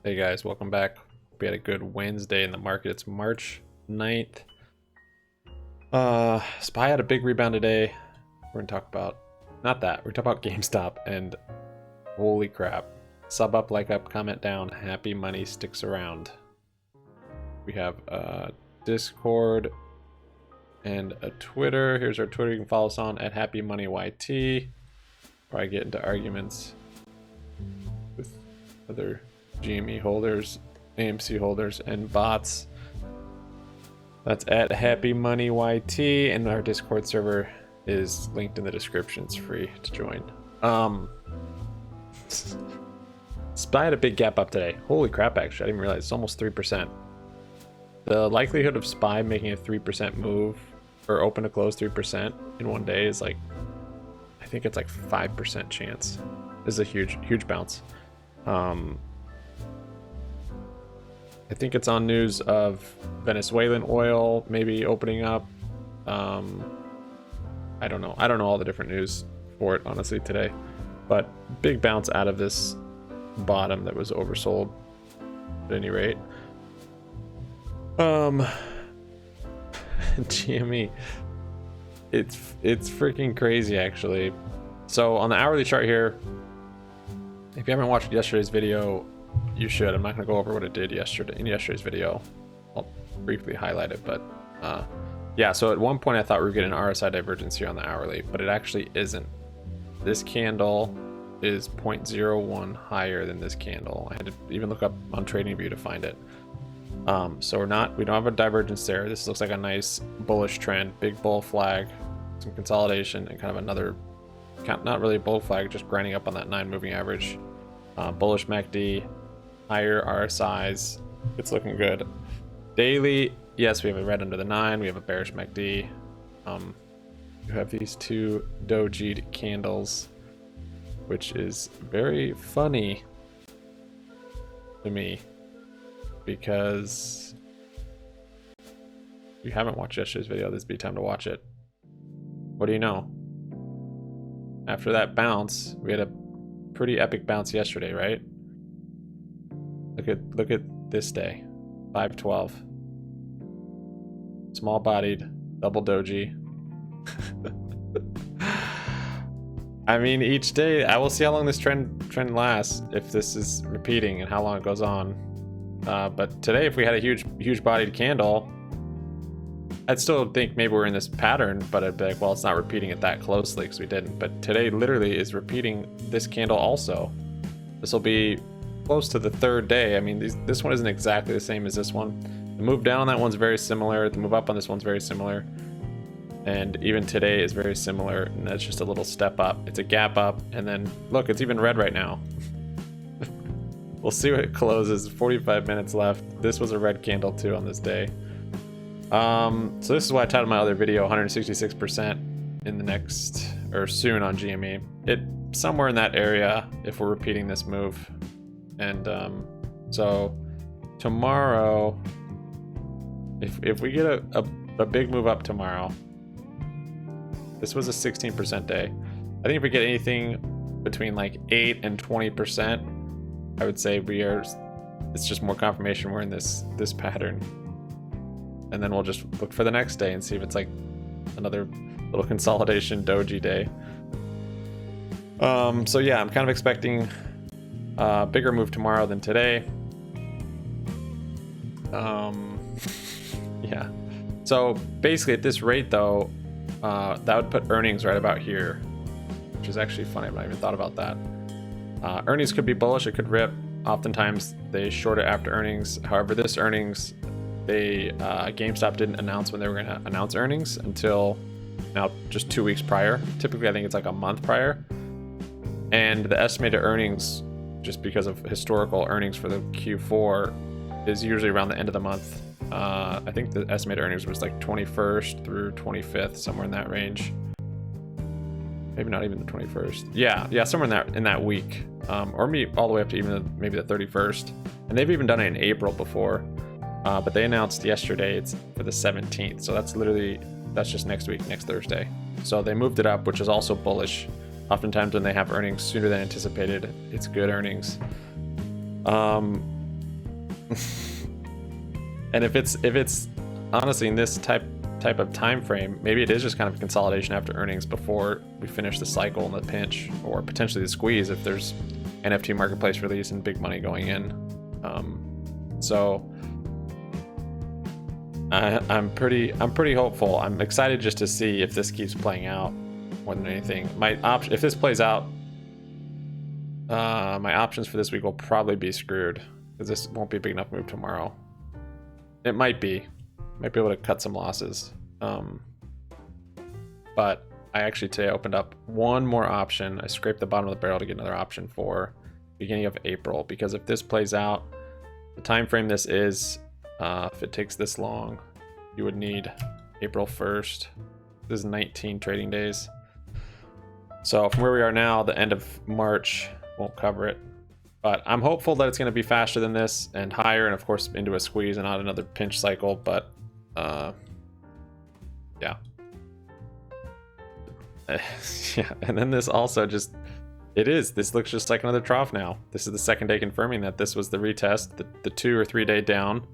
Hey guys, welcome back. We had a good Wednesday in the market. It's March 9th. SPY had a big rebound today. We're gonna talk about not that. We're gonna talk about GameStop, and holy crap. Sub up, like up, comment down. Happy money sticks around. We have a Discord and a Twitter. Here's our Twitter. You can follow us on at HappyMoneyYT. Where I get into arguments with other GME holders, AMC holders, and bots. That's at HappyMoneyYT, and our Discord server is linked in the description. It's free to join. SPY had a big gap up today. Holy crap, actually. I didn't realize it's almost 3%. The likelihood of SPY making a 3% move, or open to close 3% in one day is like, I think it's like 5% chance. This is a huge bounce. I think it's on news of Venezuelan oil maybe opening up. I don't know. I don't know all the different news for it, honestly, today. But big bounce out of this bottom that was oversold at any rate. GME. It's freaking crazy, actually. So on the hourly chart here, if you haven't watched yesterday's video, you should. I'm not going to go over what it did yesterday in yesterday's video. I'll briefly highlight it, but yeah, so at one point I thought we were getting an RSI divergence here on the hourly, but it actually isn't. This candle is 0.01 higher than this candle. I had to even look up on TradingView to find it. So we don't have a divergence there. This looks like a nice bullish trend, big bull flag, some consolidation, and kind of another, not really a bull flag, just grinding up on that 9 moving average. Bullish MACD, higher RSIs. It's looking good. Daily, yes, we have a red under the 9. We have a bearish MACD. You have these two dojied candles, which is very funny to me because if you haven't watched yesterday's video, this would be time to watch it. What do you know? After that bounce, we had a pretty epic bounce yesterday, right? Look at this day, 512. Small bodied, double doji. I mean, each day I will see how long this trend lasts, if this is repeating and how long it goes on. But today, if we had a huge bodied candle, I'd still think maybe we're in this pattern, but I'd be like, well, it's not repeating it that closely because we didn't. But today literally is repeating this candle also. This will be close to the third day. I mean, this one isn't exactly the same as this one. The move down on that one's very similar. The move up on this one's very similar. And even today is very similar, and that's just a little step up. It's a gap up, and then look, it's even red right now. We'll see what it closes. 45 minutes left. This was a red candle too on this day. So this is why I titled my other video 166% in the next, or soon on GME. It somewhere in that area if we're repeating this move. And so tomorrow, if we get a big move up tomorrow, this was a 16% day. I think if we get anything between like 8 and 20%, I would say it's just more confirmation we're in this pattern. And then we'll just look for the next day and see if it's like another little consolidation doji day. So yeah, I'm kind of expecting a bigger move tomorrow than today. Yeah. So basically at this rate though, that would put earnings right about here, which is actually funny. I've not even thought about that. Earnings could be bullish. It could rip. Oftentimes they short it after earnings. However, this earnings, GameStop didn't announce when they were going to announce earnings until now, just 2 weeks prior. Typically, I think it's like a month prior. And the estimated earnings, just because of historical earnings for the Q4, is usually around the end of the month. I think the estimated earnings was like 21st through 25th, somewhere in that range. Maybe not even the 21st. Yeah, somewhere in that week, or maybe all the way up to even maybe the 31st. And they've even done it in April before, but they announced yesterday it's for the 17th. So that's just next week, next Thursday. So they moved it up, which is also bullish. Oftentimes when they have earnings sooner than anticipated, it's good earnings. And if it's honestly in this type of time frame, maybe it is just kind of a consolidation after earnings before we finish the cycle and the pinch, or potentially the squeeze if there's NFT marketplace release and big money going in. So I'm pretty hopeful. I'm excited just to see if this keeps playing out more than anything. If this plays out, my options for this week will probably be screwed because this won't be a big enough move tomorrow. It might be able to cut some losses. But I actually today opened up one more option. I scraped the bottom of the barrel to get another option for beginning of April, because if this plays out, the time frame this is, if it takes this long, you would need April 1st. This is 19 trading days. So from where we are now, the end of March won't cover it. But I'm hopeful that it's going to be faster than this and higher, and of course into a squeeze and not another pinch cycle. But yeah. Yeah, and then this also just, this looks just like another trough now. This is the second day confirming that this was the retest, the 2 or 3 day down,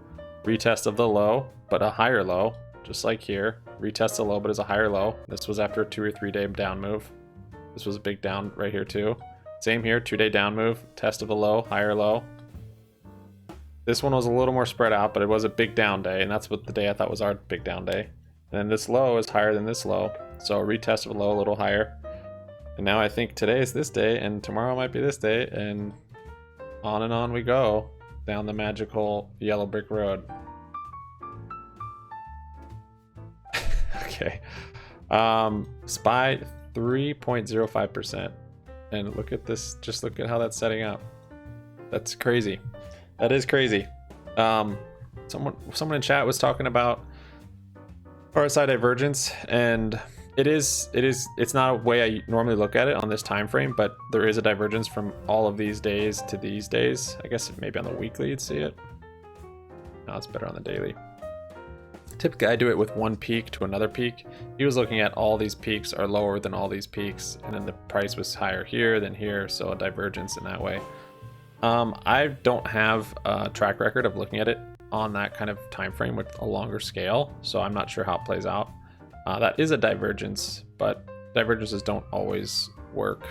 retest of the low, but a higher low, just like here. Retest the low, but as a higher low. This was after a 2 or 3 day down move. This was a big down right here too. Same here, 2 day down move, test of a low, higher low. This one was a little more spread out, but it was a big down day, and that's what the day I thought was our big down day. And then this low is higher than this low, so a retest of a low, a little higher. And now I think today is this day, and tomorrow might be this day, and on we go down the magical yellow brick road. Okay. SPY 3.05%. And look at this, just look at how that's setting up. That's crazy. That is crazy. Someone in chat was talking about RSI divergence, and it's not a way I normally look at it on this time frame, but there is a divergence from all of these days to these days. I guess maybe on the weekly you'd see it. No, it's better on the daily. Typically I do it with one peak to another peak. He was looking at all these peaks are lower than all these peaks, and then the price was higher here than here, so a divergence in that way. I don't have a track record of looking at it on that kind of time frame with a longer scale, so I'm not sure how it plays out. That is a divergence, but divergences don't always work.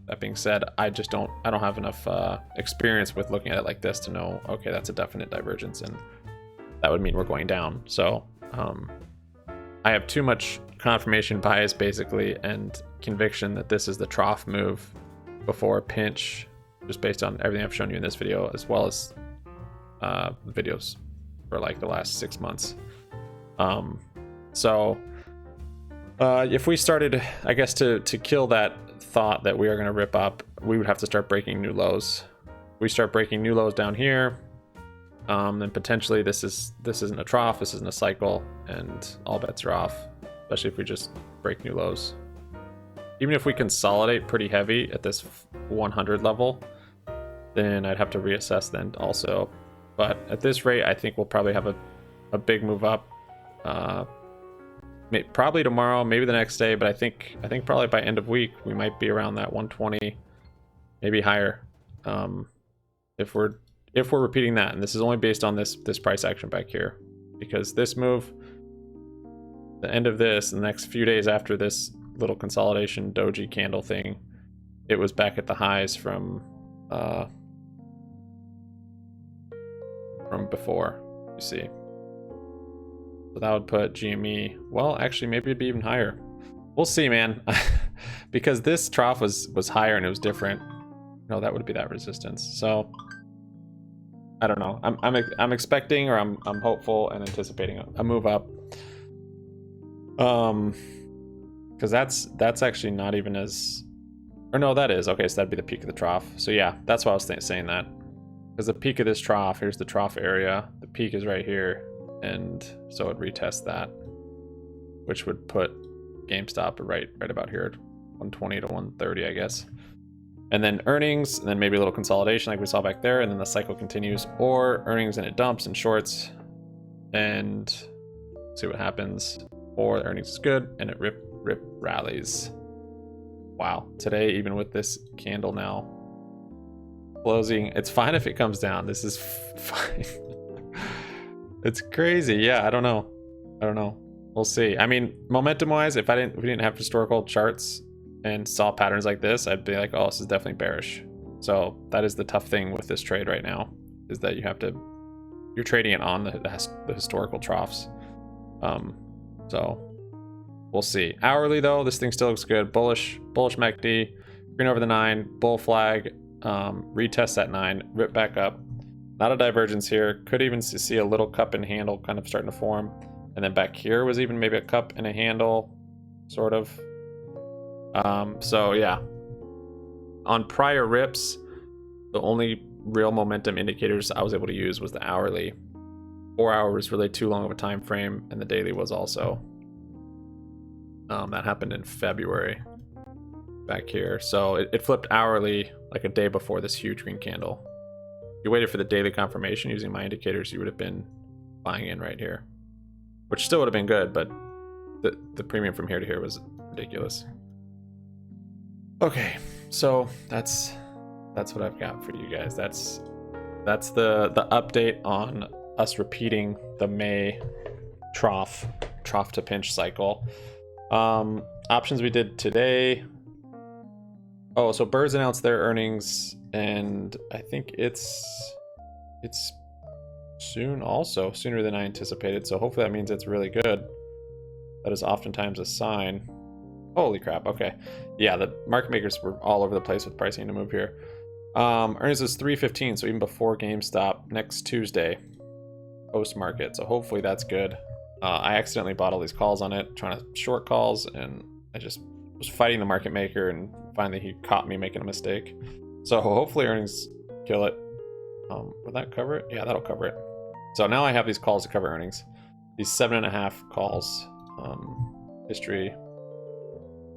That being said, I don't have enough experience with looking at it like this to know, okay, that's a definite divergence, and that would mean we're going down. So I have too much confirmation bias basically and conviction that this is the trough move before a pinch, just based on everything I've shown you in this video, as well as videos for like the last 6 months. So if we started, I guess, to kill that thought that we are going to rip up, we would have to start breaking new lows. We start breaking new lows down here, then potentially this isn't a trough, this isn't a cycle, and all bets are off, especially if we just break new lows. Even if we consolidate pretty heavy at this 100 level, then I'd have to reassess then also. But at this rate, I think we'll probably have a big move up. Probably tomorrow, maybe the next day, but I think probably by end of week we might be around that 120, maybe higher. If we're repeating that, and this is only based on this price action back here, because this move, the end of this, the next few days after this little consolidation doji candle thing, it was back at the highs from before, you see. So that would put GME, well, actually maybe it'd be even higher. We'll see, man. Because this trough was higher and it was different. No, that would be that resistance. So I don't know. I'm expecting, or I'm hopeful and anticipating a move up. Because that's actually not even as, or no, that is okay. So that'd be the peak of the trough. So yeah, that's why I was saying that. Because the peak of this trough, here's the trough area. The peak is right here, and so it retests that, which would put GameStop right about here at 120 to 130, I guess. And then earnings, and then maybe a little consolidation like we saw back there, and then the cycle continues, or earnings and it dumps and shorts and see what happens, or the earnings is good and it rip rallies. Wow, today, even with this candle now closing. It's fine if it comes down. This is fine. It's crazy. Yeah, I don't know. We'll see. I mean, momentum wise, if we didn't have historical charts and saw patterns like this, I'd be like, oh, this is definitely bearish. So that is the tough thing with this trade right now, is that you're trading it on the historical troughs. So we'll see. Hourly though, this thing still looks good. Bullish MACD, green over the 9, bull flag, retest that 9, rip back up. Not a divergence here. Could even see a little cup and handle kind of starting to form. And then back here was even maybe a cup and a handle, sort of. So yeah. On prior rips, the only real momentum indicators I was able to use was the hourly. 4 hours was really too long of a time frame, and the daily was also. That happened in February back here. So it flipped hourly like a day before this huge green candle. If you waited for the daily confirmation using my indicators, you would have been buying in right here, which still would have been good, but the premium from here to here was ridiculous. Okay, so that's what I've got for you guys. That's the update on us repeating the May trough to pinch cycle. Options we did today. Oh, so Birds announced their earnings, and I think it's soon, also sooner than I anticipated. So hopefully that means it's really good. That is oftentimes a sign. Holy crap. Okay. Yeah, the market makers were all over the place with pricing to move here. Earnings is 3:15, so even before GameStop next Tuesday, post market. So hopefully that's good. I accidentally bought all these calls on it, trying to short calls, and I just was fighting the market maker, and finally he caught me making a mistake. So hopefully earnings kill it. Will that cover it? Yeah, that'll cover it. So now I have these calls to cover earnings. These 7.5 calls. History.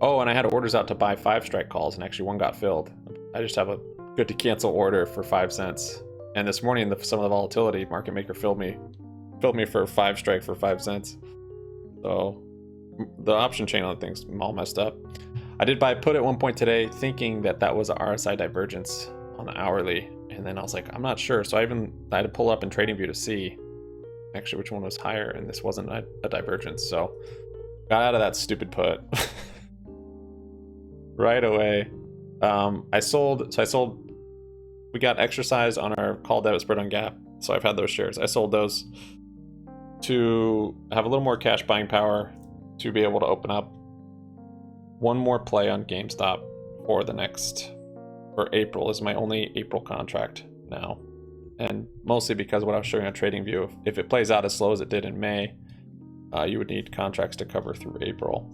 Oh, and I had orders out to buy 5 strike calls, and actually one got filled. I just have a good to cancel order for 5 cents. And this morning, some of the volatility, market maker filled me for 5 strike for 5 cents. So the option chain on things all messed up. I did buy put at one point today, thinking that was a RSI divergence on the hourly, and then I was like, I'm not sure. So I had to pull up in TradingView to see actually which one was higher, and this wasn't a divergence. So got out of that stupid put right away. I sold. We got exercise on our call debit spread on Gap, so I've had those shares. I sold those to have a little more cash buying power, to be able to open up one more play on GameStop for April. Is my only April contract now, and mostly because what I was showing on TradingView, if it plays out as slow as it did in May, you would need contracts to cover through April,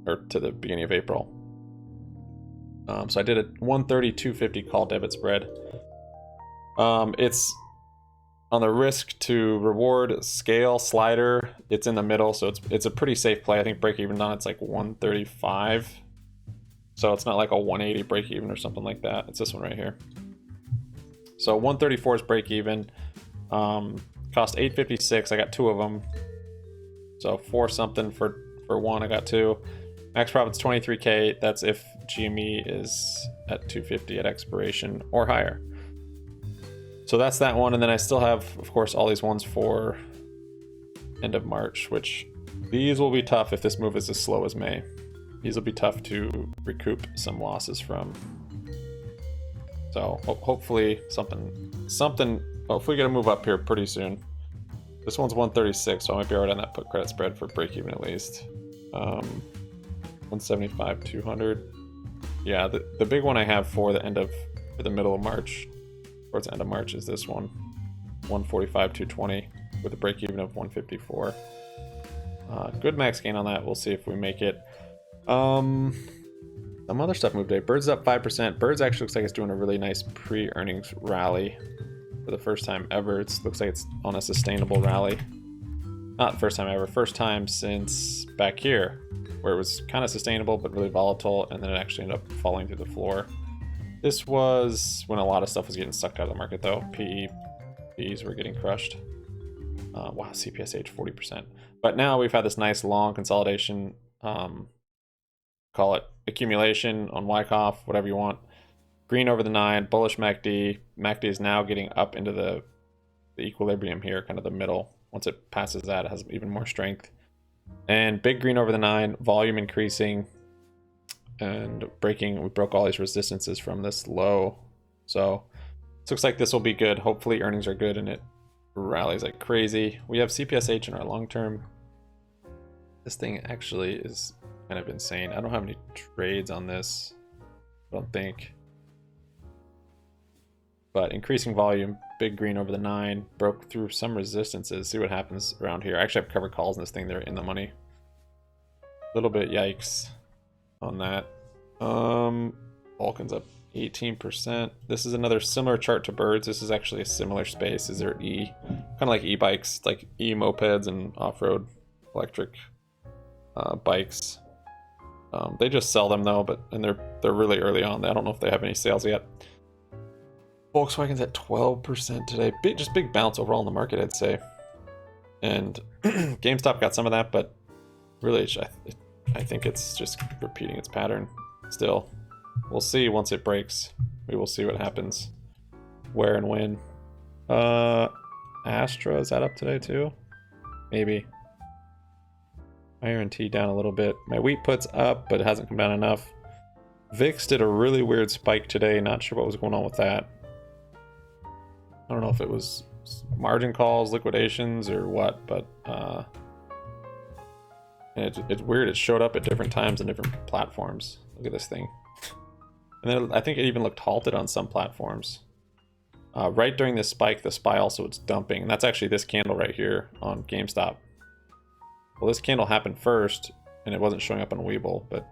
or to the beginning of April. So I did a 130-250 call debit spread. It's on the risk to reward scale slider. It's in the middle, so it's a pretty safe play. I think break even on it's like 135. So it's not like a 180 break even or something like that. It's this one right here. So 134 is break even. Cost 856. I got 2 of them. So 4 something for one. I got 2. Max profit's 23K. That's if GME is at 250 at expiration or higher. So that's that one. And then I still have, of course, all these ones for end of March, which these will be tough if this move is as slow as May. These will be tough to recoup some losses from. So hopefully hopefully get a move up here pretty soon. This one's 136, so I might be alright on that put credit spread for break even at least. 175, 200. Yeah, the big one I have for the middle of March, towards the end of March, is this one, 145, 220, with a break even of 154. Good max gain on that. We'll see if we make it. Some other stuff moved today. Birds up 5%. Birds actually looks like it's doing a really nice pre-earnings rally for the first time ever. It looks like it's on a sustainable rally. Not the first time ever. First time since back here, where it was kind of sustainable but really volatile, and then it actually ended up falling through the floor. This was when a lot of stuff was getting sucked out of the market, though. PEs were getting crushed. Wow, CPSH 40%. But now we've had this nice long consolidation. Call it accumulation on Wyckoff, whatever you want. green over the 9, bullish MACD. MACD is now getting up into the equilibrium here, kind of the middle. Once it passes that, it has even more strength. And big green over the 9, volume increasing and breaking. We broke all these resistances from this low. So it looks like this will be good. Hopefully earnings are good and it rallies like crazy. We have CPSH in our long term. This thing actually is kind of insane. I don't have any trades on this, I don't think. But increasing volume, big green over the 9, broke through some resistances. See what happens around here. I actually have covered calls in this thing. They're in the money. A little bit yikes on that. Vulcan's up 18%. This is another similar chart to birds. This is actually a similar space. Is there kind of like e-bikes, like e-mopeds and off-road electric bikes. They just sell them though, and they're really early on. I don't know if they have any sales yet. Volkswagen's at 12% today. Just big bounce overall in the market, I'd say. And GameStop got some of that, but really, I think it's just repeating its pattern still. We'll see once it breaks. We will see what happens, where and when. Astra, is that up today too? Maybe. Iron T down a little bit. My wheat put's up, but it hasn't come down enough. VIX did a really weird spike today. Not sure what was going on with that. I don't know if it was margin calls, liquidations, or what, but it's weird. It showed up at different times on different platforms. Look at this thing. And then I think it even looked halted on some platforms. Right during this spike, the SPY also was dumping. And that's actually this candle right here on GameStop. Well, this candle happened first, and it wasn't showing up on Webull, but...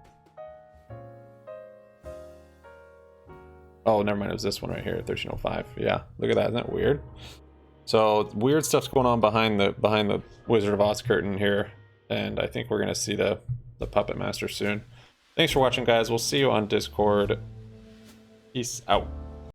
Oh, never mind, it was this one right here, 1305. Yeah, look at that, isn't that weird? So, weird stuff's going on behind the Wizard of Oz curtain here, and I think we're going to see the Puppet Master soon. Thanks for watching, guys. We'll see you on Discord. Peace out.